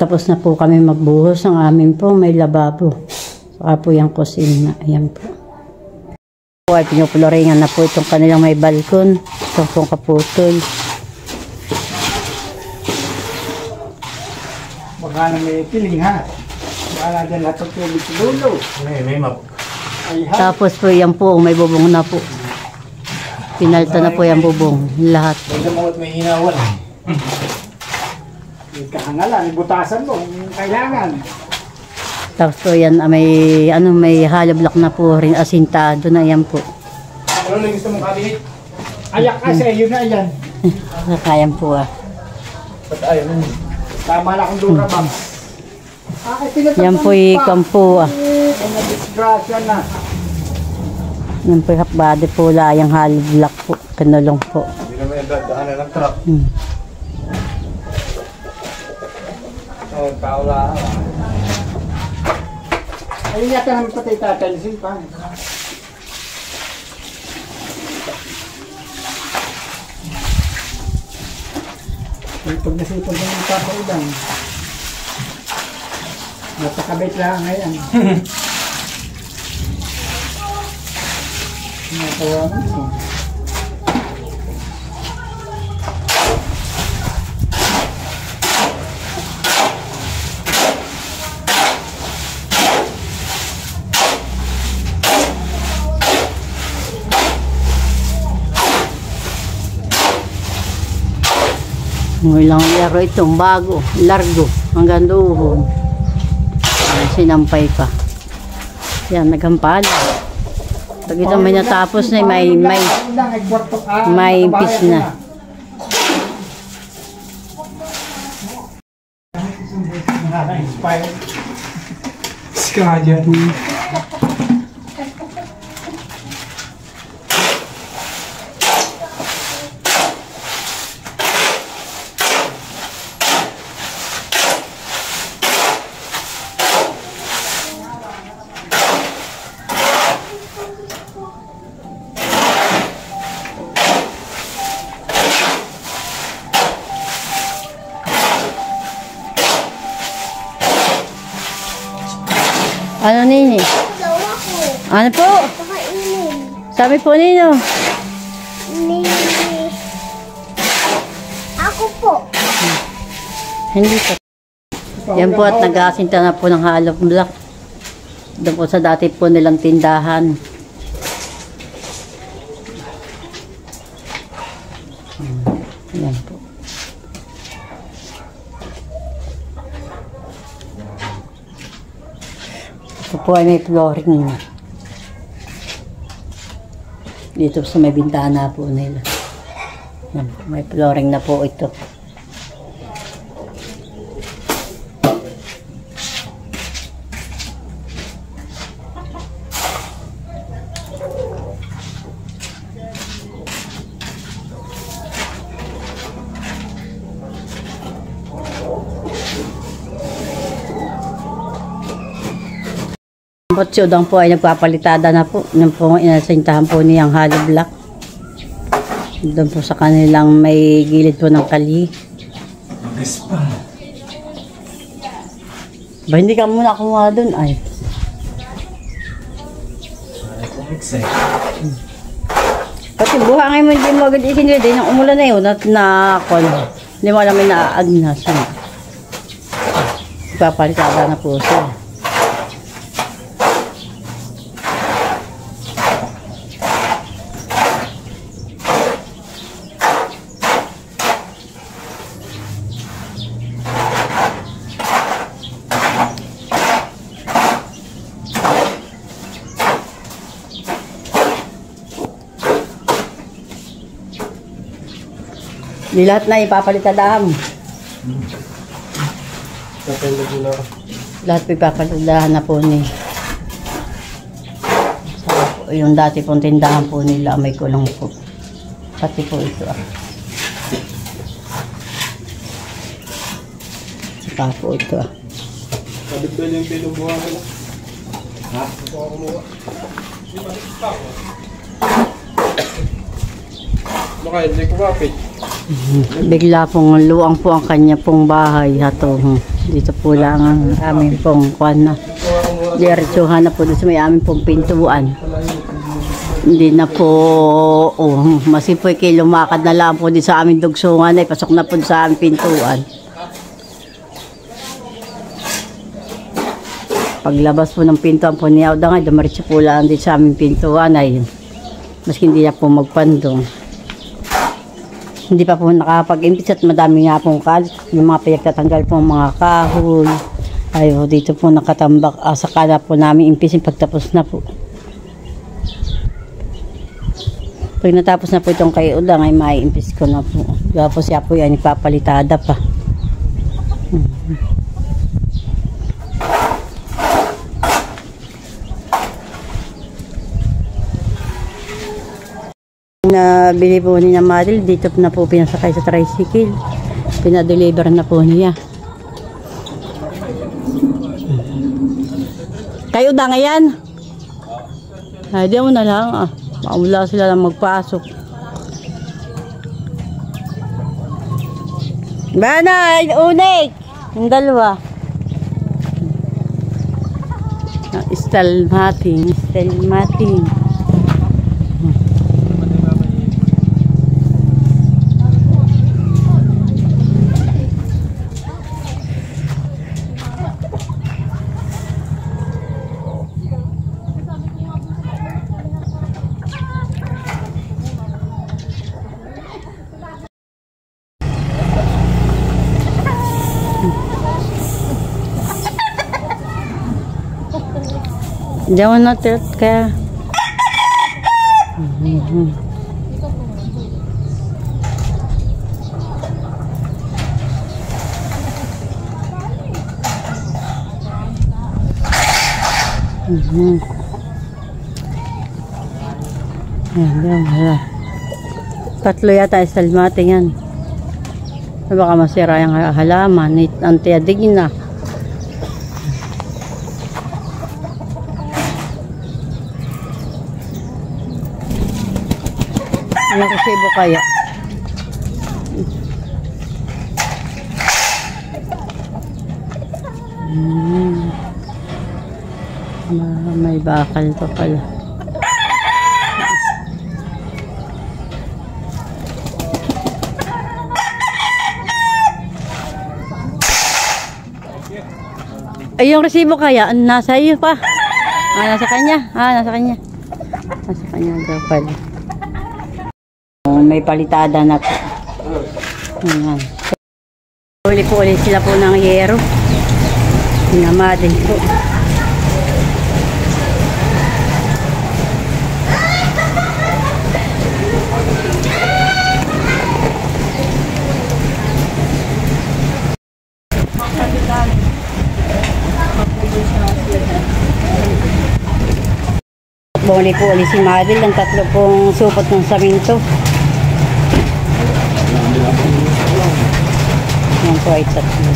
Tapos na po kami magbuhos. Ang amin po may lababo. Saka po yung kusina. Ayan po. Po ay pinuploringan na po itong kanilang may balkon. Itong pong kaputol. Baka na may piling ha. Baka na dyan lahat ang tubig sa dulo. May map. Tapos po yan po may bubong na po. Pinalta na po yung bubong. Lahat. May gamot, may hinawan. May kahangalan, ibutasan mo kung kailangan. Tapos po yan may hollow block na po rin asintado na yan po. Ano na gusto mong cabinet? Ayak kasi, yun na yan. Kakayan po ah. Ba't ayaw nun? Tama na kung dura bang. Yan po yung kampo ah. Mga disgrasya na. Yan po yung hakbado po layang hollow block po. Kanulong po. Hindi naman yung daanan ng truck. Oh, kaula. Ayun yata namin patay tatansin pa. Pag nasipag na yung papaulang. Napakabait lang ngayon. Natawa mo. Ilang laro itong bago, largo, hanggang duhon. Sinampay pa. Yan, nagampala. Pag ito may natapos na, may impis na. Skadya. Ano nini? Ano po? Sabi po nino? Ako po. Hindi po. Yan po at nag-aasinta na po ng hollow block. Doon po sa dati po nilang tindahan. Yan po. Ito po ay may flooring na. Dito sa may bintana po nila. Yan, may flooring na po ito. Botsodang po ay nagpapalitada na po. Yan po inasintahan po niyang hollow block. Doon po sa kanilang may gilid po ng kali. Ba hindi ka muna kumuha doon ay. Pati buhangin mo hindi mo agad isinili. Nang umulan na yun hindi mo alam may naaagnas. Nagpapalitada na po siya. Di lahat na ipapalitadahan. Lahat ipapalitadahan na po ni. Yung dati pong tindahan po nila may kulong po. Pati po ito ah. Saka po ito ah. Sabit ba yung pilong buha nila? Ha? Ito ako kumuha. Baka hindi ko kapit. Bigla pong luwang po ang kanya pong bahay. Hato. Dito po lang ang aming pong kuwan na. Diretsuhan na po doon sa may aming pong pintuan. Hindi na po, masipoy kayo lumakad na lang po din sa aming dugsungan ay pasok na po sa aming pintuan. Paglabas po ng pintuan po niya, da nga, dumaritso po lang din sa aming pintuan ay maski hindi na po magpandong. Hindi pa po nakapag-impis at madami nga pong kalit. Yung mga pinagtatanggal po mga kahoy. Ay dito po nakatambak. Saka na po namin impisin pagtapos na po. Pag natapos na po itong kay Udang ay maiimpis ko na po. Tapos siya po yan ipapalitada pa. Nabili po niya Maril, dito na po pinasakay sa tricycle. Pinadeliver na po niya. Kayo da ngayon? Ay, di mo na lang. Maula sila lang magpasok. Bana, unik! Yung dalawa. Stalmating. Jauh na tilt kaya. Yan. Tatlo yata istalmate yan. Baka masira yung halaman. Antiadig na. Ano kasi ibo kaya? May bakal pa pala. Ay, yung resibo kaya, nasa iyo pa. Nasa kanya. Nasa kanya. Nasa kanya daw pala. May palitada na po. Ayan. Uli po ulit sila po ng yero. Sinamadin po. Bumuli po ulit si Madel ng tatlo pong supot ng saminto. Yan po ay tatlo.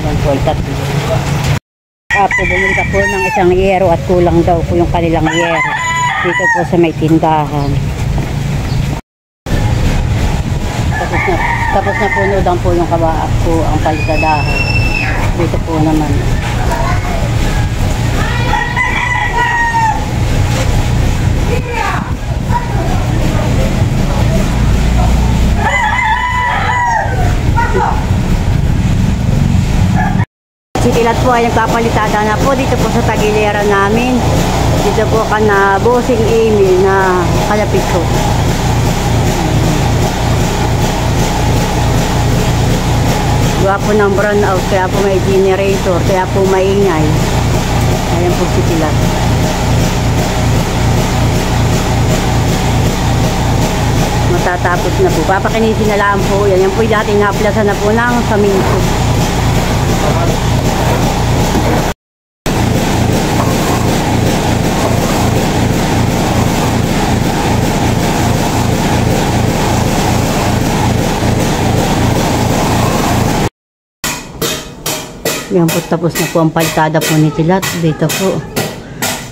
Yan po ay tatlo. Bumuli ka po ng isang yero at kulang daw po yung kanilang yero. Dito po sa may tindahan. Tapos na punodang po yung kabaak po ang palitadahan. Dito po naman. Sitilat po ay nagpapalitada na po dito po sa tagilera namin. Dito po ka na Bossing Amy na kalapit ko. Gawa po ng brown out, kaya po may generator, kaya po maingay. Ayan po sitilat. Matatapos na po. Papakinisin na lang po. Yan po yung dating naplasan na po ng saminto. Yan po, tapos na po ang palitada po ni Tilat. Dito po.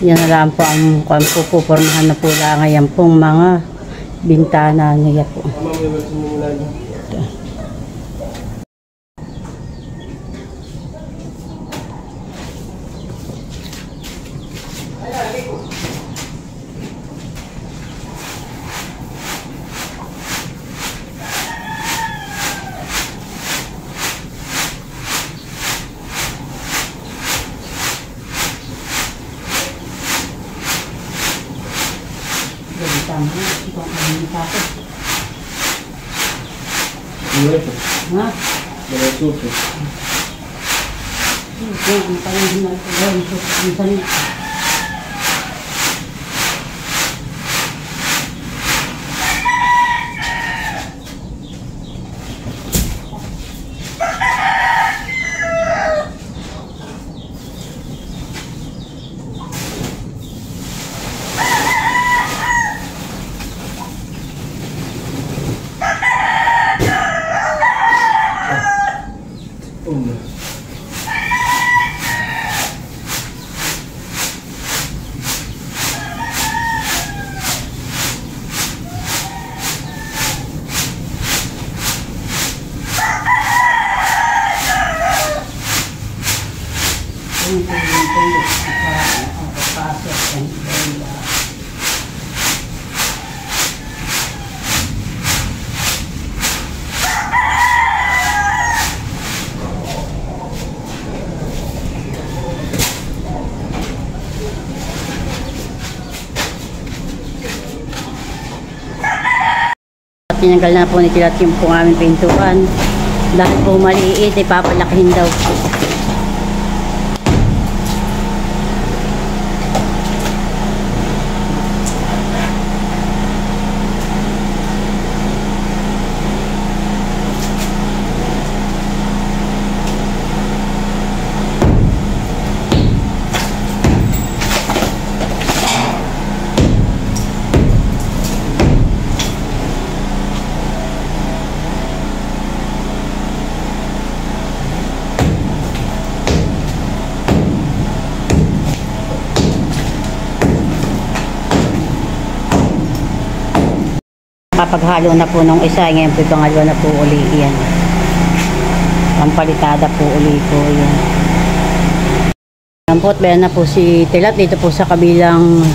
Yan na lang po ang pupormahan na po lang ngayon pong mga bintana niya po. Mama, may magsimula niya. Diretso. Ha? Diretso. Ang panahon na ito. Minsan tinanggal na po ni Tilat yung po aming pintuan. Dahil po maliit, ay papalakihin daw po. Paghalo na po nung isa, ngayon po pangalo na po uli yan. Pampalitada po uli po yan. Yan po, bayan na po si Tilat dito po sa kabilang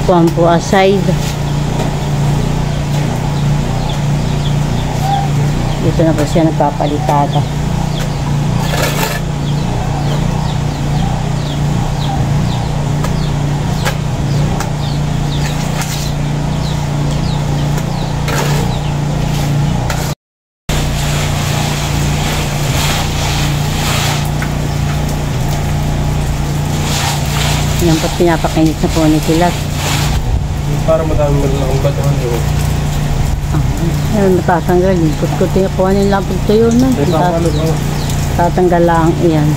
kuwan po aside. Dito na po siya nagpapalitada. Yan po't pinapakinit na po ni Tilat. Para madami malaking batahan doon. Ayun, matatanggal. Kut-kutin po ano yung lapag tayo na. Tatanggal lang iyan.